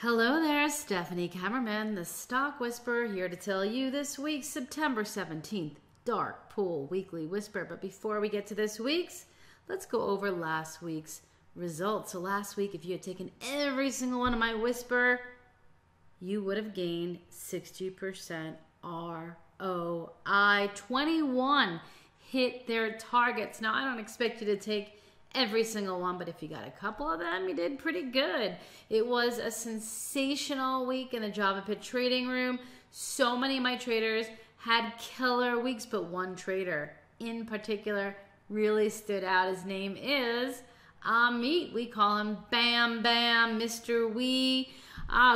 Hello there, Stephanie Kammerman, the Stock Whisperer, here to tell you this week's September 17th Dark Pool Weekly Whisper. But before we get to this week's, let's go over last week's results. So last week, if you had taken every single one of my Whisper, you would have gained 60% ROI. 21 hit their targets. Now, I don't expect you to take every single one, but if you got a couple of them, you did pretty good. It was a sensational week in the JavaPit trading room. So many of my traders had killer weeks, but one trader in particular really stood out. His name is Amit. We call him Bam Bam, Mr. Wee,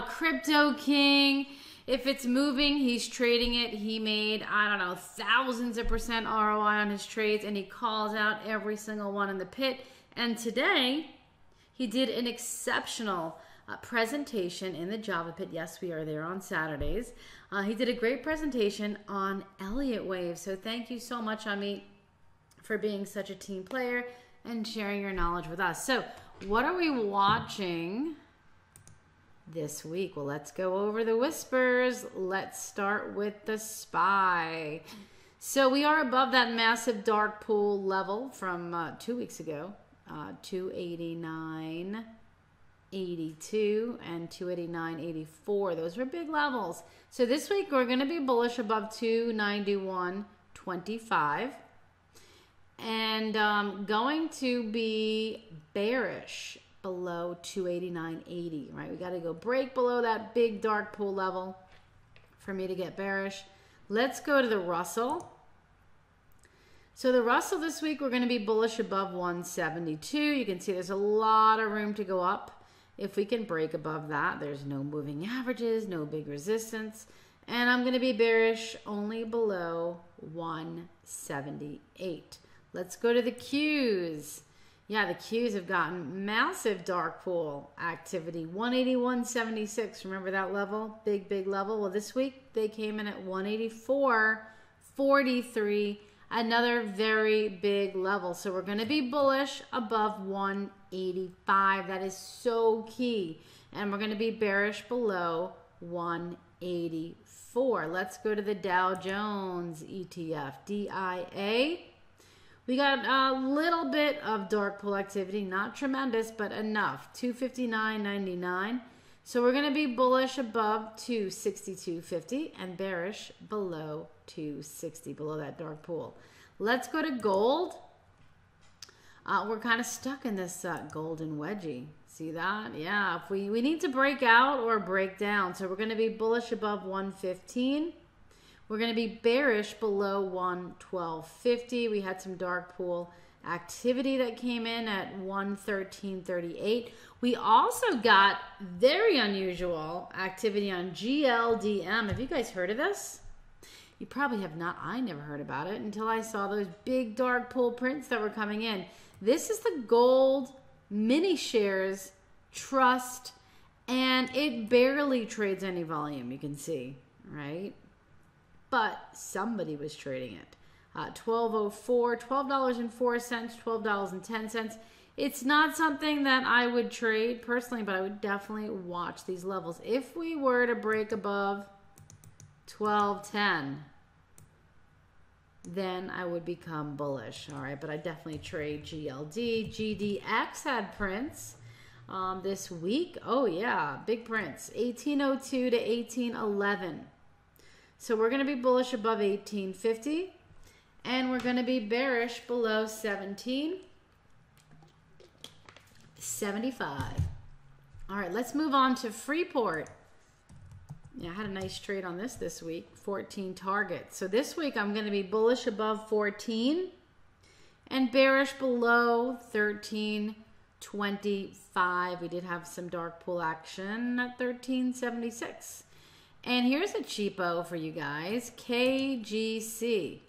Crypto King. If it's moving, he's trading it. He made, I don't know, thousands of percent ROI on his trades, and he calls out every single one in the pit. And today, he did an exceptional presentation in the JavaPit. Yes, we are there on Saturdays. He did a great presentation on Elliott Wave. So thank you so much, Amit, for being such a team player and sharing your knowledge with us. So what are we watching this week? Well, let's go over the whispers. Let's start with the SPY. So we are above that massive dark pool level from 2 weeks ago, 289.82 and 289.84. Those were big levels. So this week we're going to be bullish above 291.25 and going to be bearish below 289.80, right? We got to go break below that big dark pool level for me to get bearish. Let's go to the Russell. So the Russell this week, we're going to be bullish above 172. You can see there's a lot of room to go up. If we can break above that, there's no moving averages, no big resistance. And I'm going to be bearish only below 178. Let's go to the Qs. Yeah, the Qs have gotten massive dark pool activity. 181.76. Remember that level? Big, big level. Well, this week they came in at 184.43. Another very big level. So we're going to be bullish above 185. That is so key. And we're going to be bearish below 184. Let's go to the Dow Jones ETF, DIA. We got a little bit of dark pool activity, not tremendous, but enough, 259.99. So we're going to be bullish above 262.50 and bearish below 260, below that dark pool. Let's go to gold. We're kind of stuck in this golden wedgie. See that? Yeah, if we need to break out or break down. So we're going to be bullish above 115. We're going to be bearish below 112.50. We had some dark pool activity that came in at 113.38. We also got very unusual activity on GLDM. Have you guys heard of this? You probably have not. I never heard about it until I saw those big dark pool prints that were coming in. This is the gold mini shares trust, and it barely trades any volume, you can see, right? But somebody was trading it. $12.04, $12.04, $12.10. It's not something that I would trade personally, but I would definitely watch these levels. If we were to break above 12.10, then I would become bullish. All right, but I definitely trade GLD. GDX had prints this week. Oh yeah, big prints. 1802 to 1811. So we're going to be bullish above 1850, and we're going to be bearish below 1775. All right, let's move on to Freeport. Yeah, I had a nice trade on this week, 14 targets. So this week I'm going to be bullish above 14 and bearish below 1325. We did have some dark pool action at 1376. And here's a cheapo for you guys, KGC.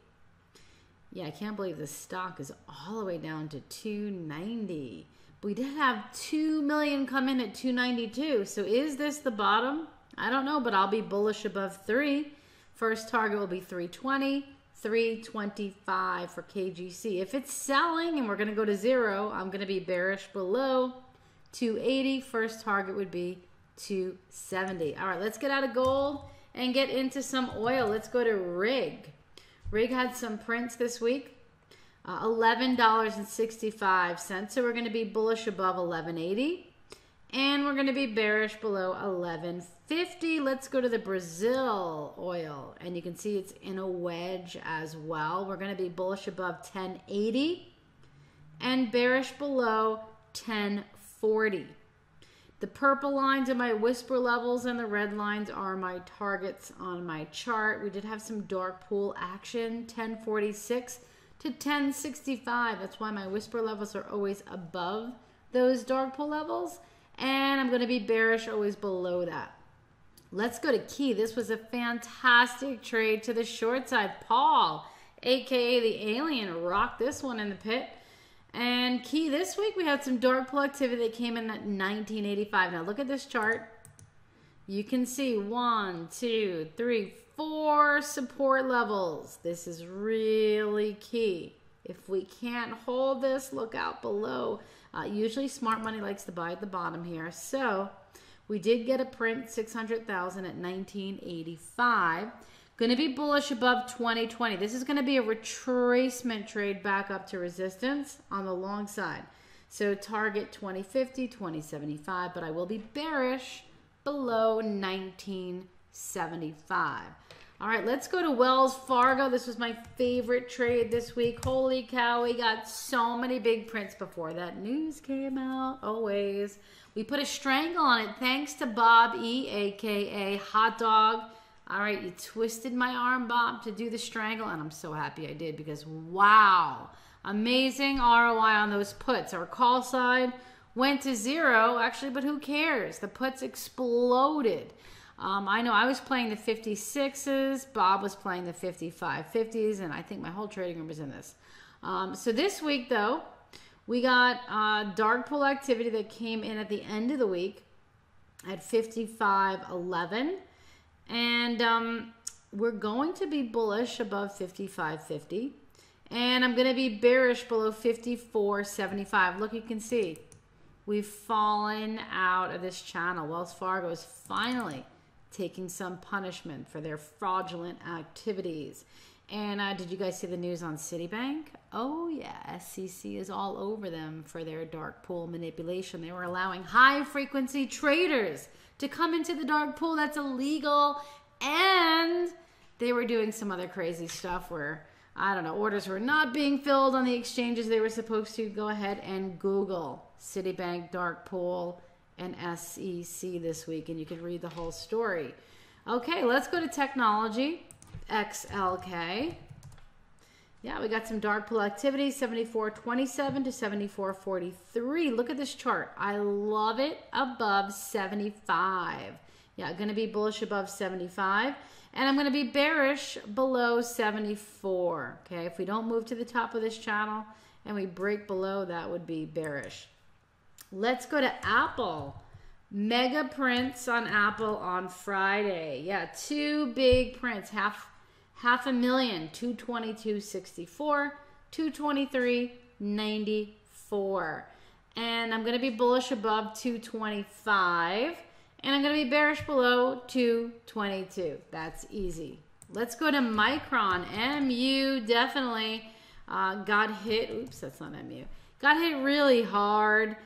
Yeah, I can't believe the stock is all the way down to 290. But we did have 2 million come in at 292. So is this the bottom? I don't know, but I'll be bullish above 3. First target will be 320, 325 for KGC. If it's selling and we're going to go to 0, I'm going to be bearish below 280. First target would be 270. All right, let's get out of gold and get into some oil. Let's go to Rig. Rig had some prints this week. $11.65. So we're going to be bullish above 11.80. And we're going to be bearish below 11.50. Let's go to the Brazil oil. And you can see it's in a wedge as well. We're going to be bullish above 10.80 and bearish below 10.40. The purple lines are my whisper levels and the red lines are my targets on my chart. We did have some dark pool action, 10.46 to 10.65. That's why my whisper levels are always above those dark pool levels. And I'm going to be bearish always below that. Let's go to Key. This was a fantastic trade to the short side. Paul, aka the alien, rocked this one in the pit. And Key, this week we had some dark pool activity that came in at 1985. Now look at this chart. You can see 1, 2, 3, 4 support levels. This is really key. If we can't hold this, look out below. Usually smart money likes to buy at the bottom here. So we did get a print, 600,000 at 1985. Going to be bullish above 2020. This is going to be a retracement trade back up to resistance on the long side. So target 2050, 2075, but I will be bearish below 1975. All right, let's go to Wells Fargo. This was my favorite trade this week. Holy cow, we got so many big prints before that news came out, always. We put a strangle on it thanks to Bob E, a.k.a. Hot Dog. All right, you twisted my arm, Bob, to do the strangle, and I'm so happy I did because, wow, amazing ROI on those puts. Our call side went to 0, actually, but who cares? The puts exploded. I know I was playing the 56s, Bob was playing the 5550s, and I think my whole trading room was in this. So this week, though, we got dark pool activity that came in at the end of the week at 55.11. And we're going to be bullish above 55.50. And I'm going to be bearish below 54.75. Look, you can see we've fallen out of this channel. Wells Fargo is finally taking some punishment for their fraudulent activities. And did you guys see the news on Citibank? Oh yeah, SEC is all over them for their dark pool manipulation. They were allowing high frequency traders to come into the dark pool. That's illegal. And they were doing some other crazy stuff where, I don't know, orders were not being filled on the exchanges they were supposed to. Go ahead and Google Citibank dark pool and SEC this week, and you can read the whole story. Okay, let's go to technology. XLK. Yeah, we got some dark pool activity, 74.27 to 74.43. Look at this chart. I love it above 75. Yeah, going to be bullish above 75. And I'm going to be bearish below 74. Okay, if we don't move to the top of this channel and we break below, that would be bearish. Let's go to Apple. Mega prints on Apple on Friday. Yeah, 2 big prints, half a million, 222.64, 223.94. And I'm going to be bullish above 225. And I'm going to be bearish below 222. That's easy. Let's go to Micron. MU definitely got hit. Oops, that's not MU. Got hit really hard.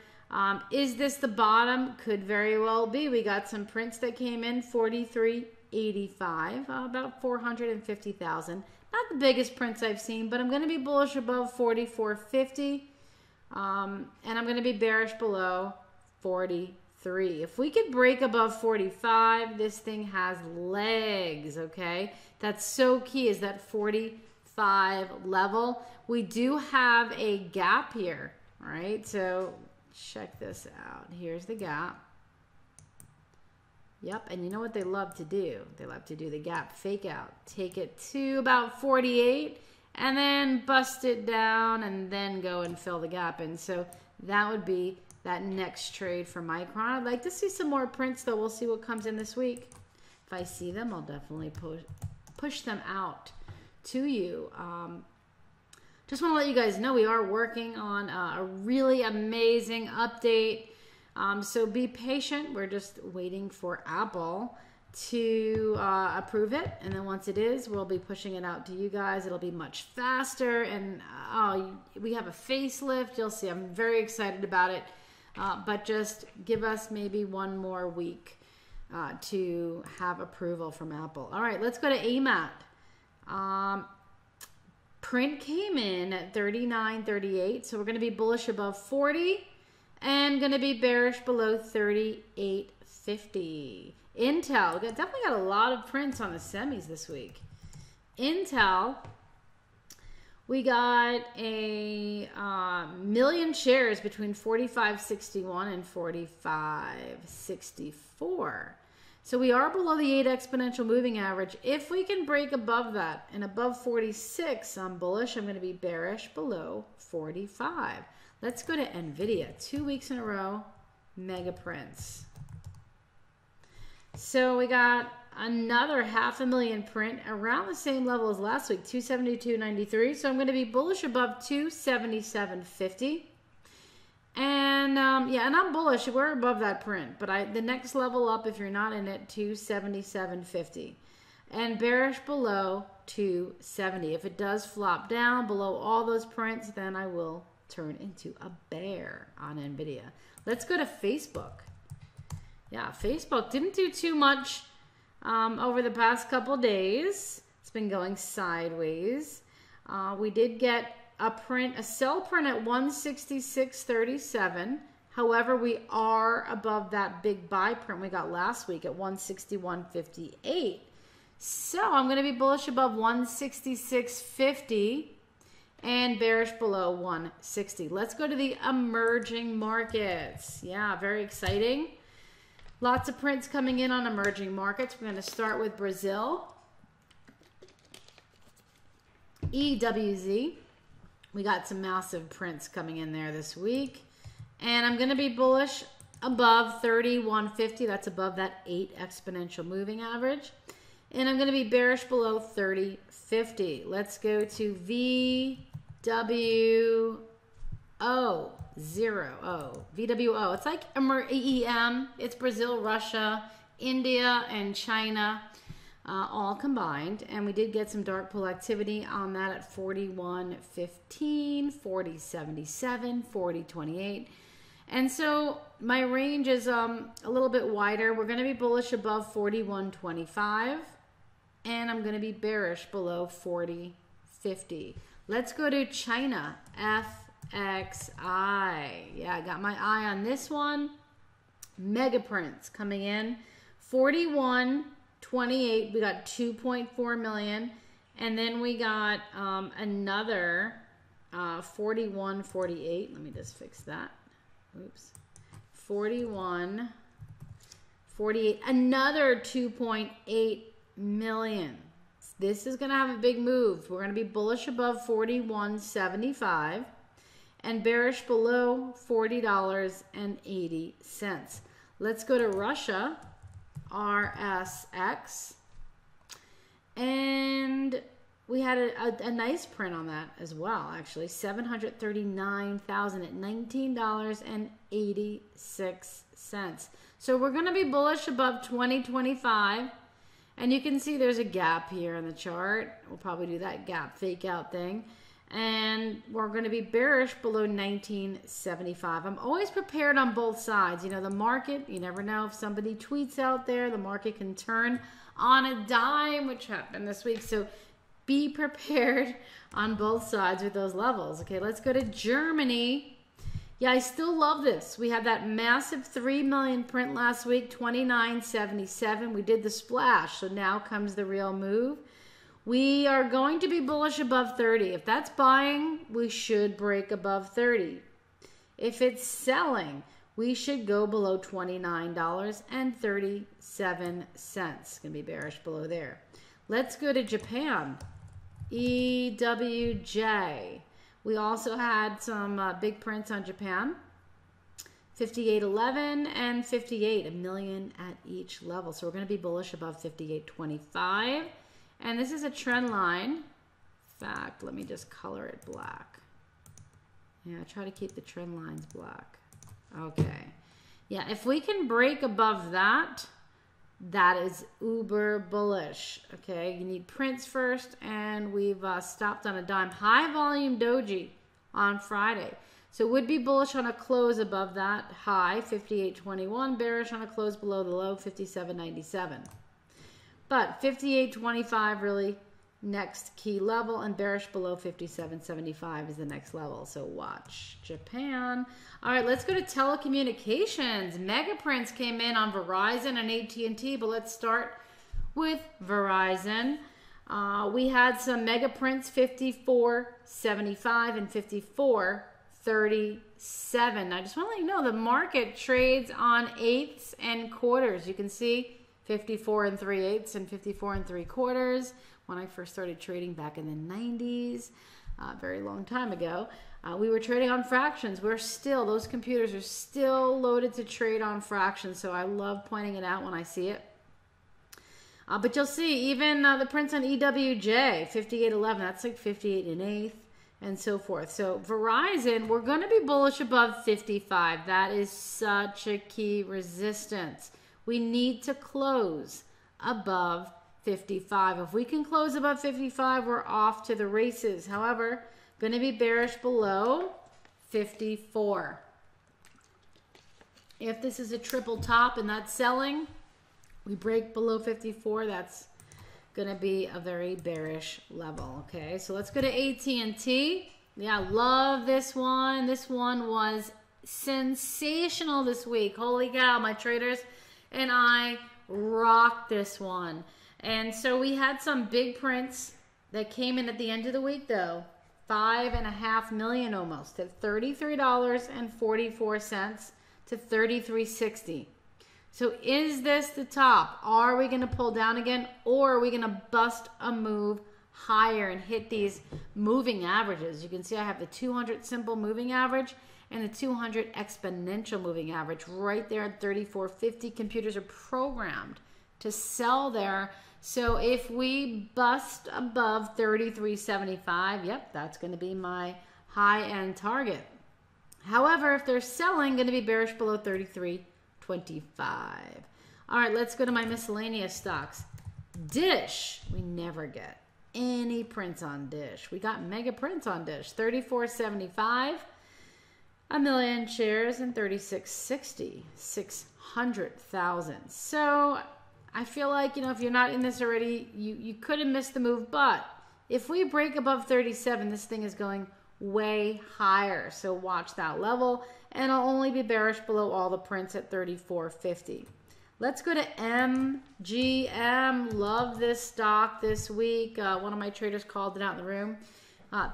Is this the bottom? Could very well be. We got some prints that came in, 43.85, about 450,000. Not the biggest prints I've seen, but I'm going to be bullish above 44.50, and I'm going to be bearish below 43. If we could break above 45, this thing has legs, okay? That's so key, is that 45 level. We do have a gap here, all right? So check this out. Here's the gap. Yep, and you know what they love to do? They love to do the gap fake out. Take it to about 48 and then bust it down and then go and fill the gap in. So that would be that next trade for Micron. I'd like to see some more prints, though. We'll see what comes in this week. If I see them, I'll definitely push them out to you. Just want to let you guys know we are working on a really amazing update So be patient. We're just waiting for Apple to approve it, and then once it is, we'll be pushing it out to you guys. It'll be much faster, and we have a facelift. You'll see. I'm very excited about it, but just give us maybe one more week to have approval from Apple. All right, let's go to AMAT. Print came in at 39.38, so we're going to be bullish above 40 and going to be bearish below 38.50. Intel, definitely got a lot of prints on the semis this week. Intel, we got a million shares between 45.61 and 45.64. So we are below the 8 exponential moving average. If we can break above that and above 46, I'm bullish. I'm going to be bearish below 45. Let's go to NVIDIA. 2 weeks in a row, mega prints. So we got another 500,000 print around the same level as last week, 272.93. So I'm going to be bullish above 277.50. And yeah, and I'm bullish. We're above that print, but the next level up, if you're not in it, 277.50, and bearish below 270. If it does flop down below all those prints, then I will turn into a bear on NVIDIA. Let's go to Facebook. Yeah, Facebook didn't do too much over the past couple days. It's been going sideways. We did get a sell print at 166.37. However, we are above that big buy print we got last week at 161.58. So I'm going to be bullish above 166.50 and bearish below 160. Let's go to the emerging markets. Yeah, very exciting. Lots of prints coming in on emerging markets. We're going to start with Brazil. EWZ. We got some massive prints coming in there this week. And I'm going to be bullish above 31.50. That's above that 8 exponential moving average. And I'm going to be bearish below 30.50. Let's go to VWO. VWO. It's like EM. It's Brazil, Russia, India, and China all combined. And we did get some dark pool activity on that at 41.15, 40.77, 40.28. And so my range is a little bit wider. We're going to be bullish above 41.25. And I'm going to be bearish below 40.50. Let's go to China. FXI. Yeah, I got my eye on this one. Mega prints coming in. 41.28. We got 2.4 million. And then we got another 41.48. Let me just fix that. Oops. 41.48. Another 2.8 million. This is going to have a big move. We're going to be bullish above 41.75 and bearish below $40.80. Let's go to Russia, RSX. And we had a nice print on that as well, actually. 739,000 at $19.86. So we're going to be bullish above 2025. And you can see there's a gap here in the chart. We'll probably do that gap fake out thing. And we're going to be bearish below 1975. I'm always prepared on both sides. You know, the market, you never know if somebody tweets out there, the market can turn on a dime, which happened this week. So be prepared on both sides with those levels. Okay, let's go to Germany. Yeah, I still love this. We had that massive 3 million print last week, 29.77. We did the splash, so now comes the real move. We are going to be bullish above 30. If that's buying, we should break above 30. If it's selling, we should go below $29.37. It's going to be bearish below there. Let's go to Japan. EWJ. We also had some big prints on Japan. 58.11 and 58, a million at each level. So we're going to be bullish above 58.25. And this is a trend line. In fact, let me just color it black. Yeah, try to keep the trend lines black. Okay. Yeah, if we can break above that, that is uber bullish. Okay, you need prints first, and we've stopped on a dime. High volume doji on Friday. So would be bullish on a close above that high, 58.21. Bearish on a close below the low, 57.97. But 58.25 really next key level, and bearish below 57.75 is the next level. So watch Japan. All right, let's go to telecommunications. Mega prints came in on Verizon and AT&T, but let's start with Verizon. We had some mega prints, 54.75 and 54.37. I just want to let you know the market trades on eighths and quarters. You can see 54 and 3/8 and 54 and 3/4. When I first started trading back in the 90s, a very long time ago, we were trading on fractions. Those computers are still loaded to trade on fractions, so I love pointing it out when I see it. But you'll see even the prints on EWJ, 58.11, that's like 58 1/8, and so forth. So Verizon, we're going to be bullish above 55. That is such a key resistance. We need to close above 55. If we can close above 55, we're off to the races. However, going to be bearish below 54. If this is a triple top and that's selling, we break below 54, that's going to be a very bearish level. Okay, so let's go to AT&T. Yeah, love this one. This one was sensational this week. Holy cow, my traders and I rocked this one. And so we had some big prints that came in at the end of the week, though. 5.5 million almost at $33.44 to $33.60. So is this the top? Are we going to pull down again, or are we going to bust a move higher and hit these moving averages? You can see I have the 200 simple moving average and the 200 exponential moving average right there at 34.50. Computers are programmed to sell there. So if we bust above 33.75, yep, that's going to be my high-end target. However, if they're selling, going to be bearish below 33.25. All right, let's go to my miscellaneous stocks. Dish, we never get any prints on Dish. We got mega prints on Dish, 34.75. A million shares and 36.60, 600,000. So I feel like, if you're not in this already, you could have missed the move. But if we break above 37, this thing is going way higher. So watch that level. And I'll only be bearish below all the prints at 34.50. Let's go to MGM. Love this stock this week. One of my traders called it out in the room.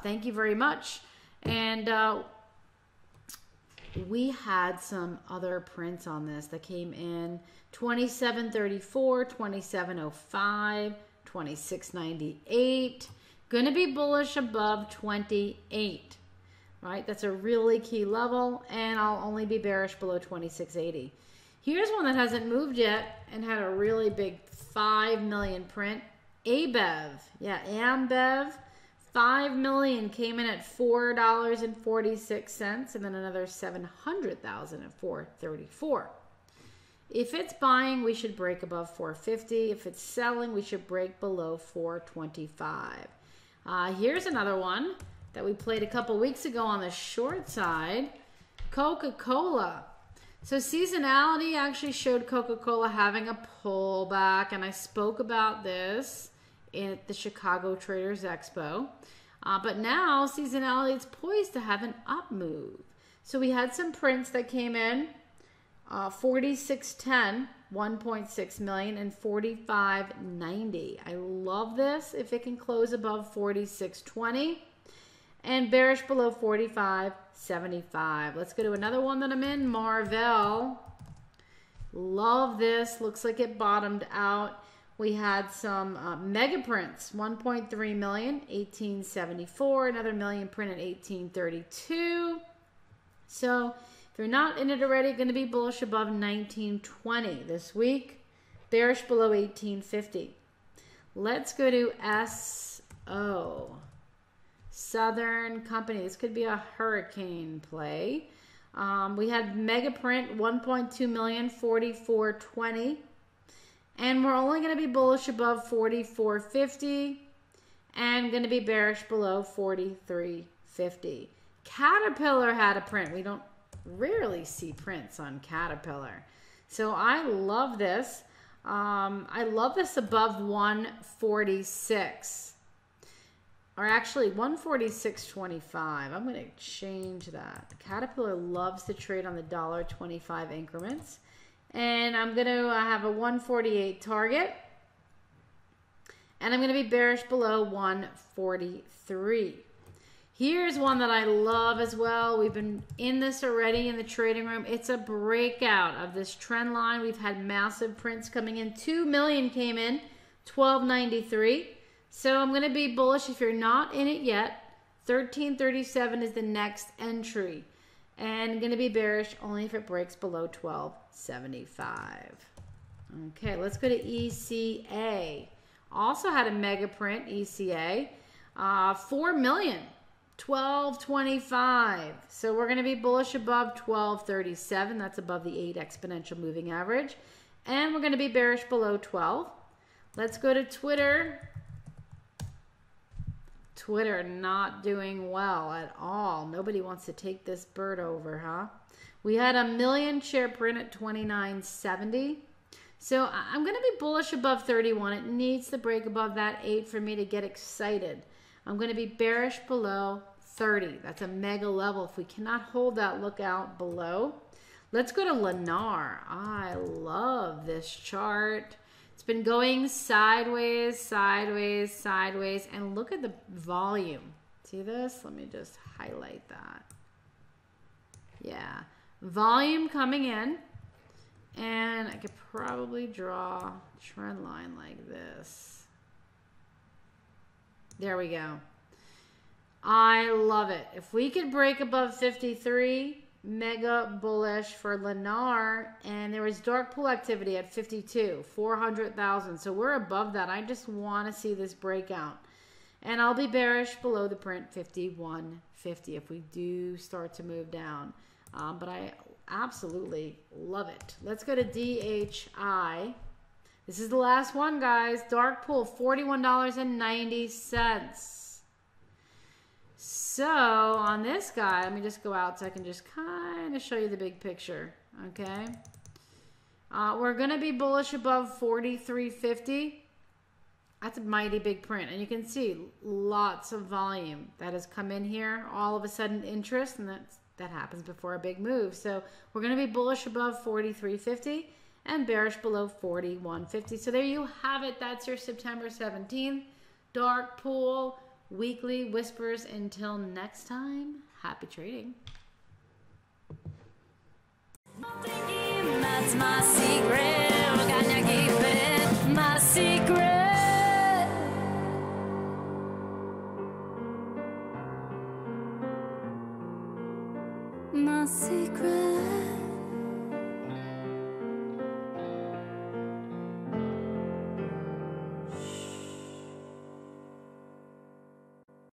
Thank you very much. And we had some other prints on this that came in 27.34, 27.05, 26.98. Going to be bullish above 28. Right? That's a really key level, and I'll only be bearish below 26.80. Here's one that hasn't moved yet and had a really big 5 million print. ABEV. Yeah, Ambev. 5 million came in at $4.46, and then another 700,000 at $4.34. If it's buying, we should break above 450. If it's selling, we should break below 425. Here's another one that we played a couple weeks ago on the short side. Coca-Cola. So seasonality actually showed Coca-Cola having a pullback, and I spoke about this at the Chicago Traders Expo. But now seasonality is poised to have an up move. So we had some prints that came in, 46.10, 1.6 million, and 45.90. I love this if it can close above 46.20 and bearish below 45.75. Let's go to another one that I'm in, Marvell. Love this. Looks like it bottomed out. We had some mega prints, 1.3 million, 1874, another million print at 1832. So if you're not in it already, going to be bullish above 1920 this week, bearish below 1850. Let's go to SO, Southern Company. This could be a hurricane play. We had mega print 1.2 million, 44.20. And we're only going to be bullish above 44.50 and going to be bearish below 43.50. Caterpillar had a print. We don't rarely see prints on Caterpillar. So I love this. I love this above 146. Or actually 146.25. I'm going to change that. Caterpillar loves to trade on the $1.25 increments. And I'm going to have a 148 target. And I'm going to be bearish below 143. Here's one that I love as well. We've been in this already in the trading room. It's a breakout of this trend line. We've had massive prints coming in. 2 million came in, 12.93. So I'm going to be bullish if you're not in it yet. 13.37 is the next entry. And going to be bearish only if it breaks below 12.75. Okay, let's go to ECA. Also had a mega print, ECA. 4 million, 12.25. So we're going to be bullish above 12.37. That's above the 8 exponential moving average. And we're going to be bearish below 12. Let's go to Twitter. Twitter not doing well at all. Nobody wants to take this bird over, huh? We had a million share print at 29.70. So I'm going to be bullish above 31. It needs to break above that 8 for me to get excited. I'm going to be bearish below 30. That's a mega level. If we cannot hold that, look out below. Let's go to Lennar. I love this chart. It's been going sideways, sideways, sideways, and look at the volume. See this? Let me just highlight that. Yeah, volume coming in, and I could probably draw a trend line like this. There we go. I love it. If we could break above 53, mega bullish for Lennar, and there was dark pool activity at 52, 400,000. So we're above that. I just want to see this breakout. And I'll be bearish below the print 51.50 if we do start to move down. But I absolutely love it. Let's go to DHI. This is the last one, guys. Dark pool, $41.90. So on this guy, let me just go out so I can just kind of show you the big picture, okay? We're going to be bullish above 43.50. That's a mighty big print. And you can see lots of volume that has come in here. All of a sudden interest, and that happens before a big move. So we're going to be bullish above 43.50 and bearish below 41.50. So there you have it. That's your September 17th dark pool weekly whispers. Until next time, happy trading. That's my secret. Gonna keep it my secret. My secret.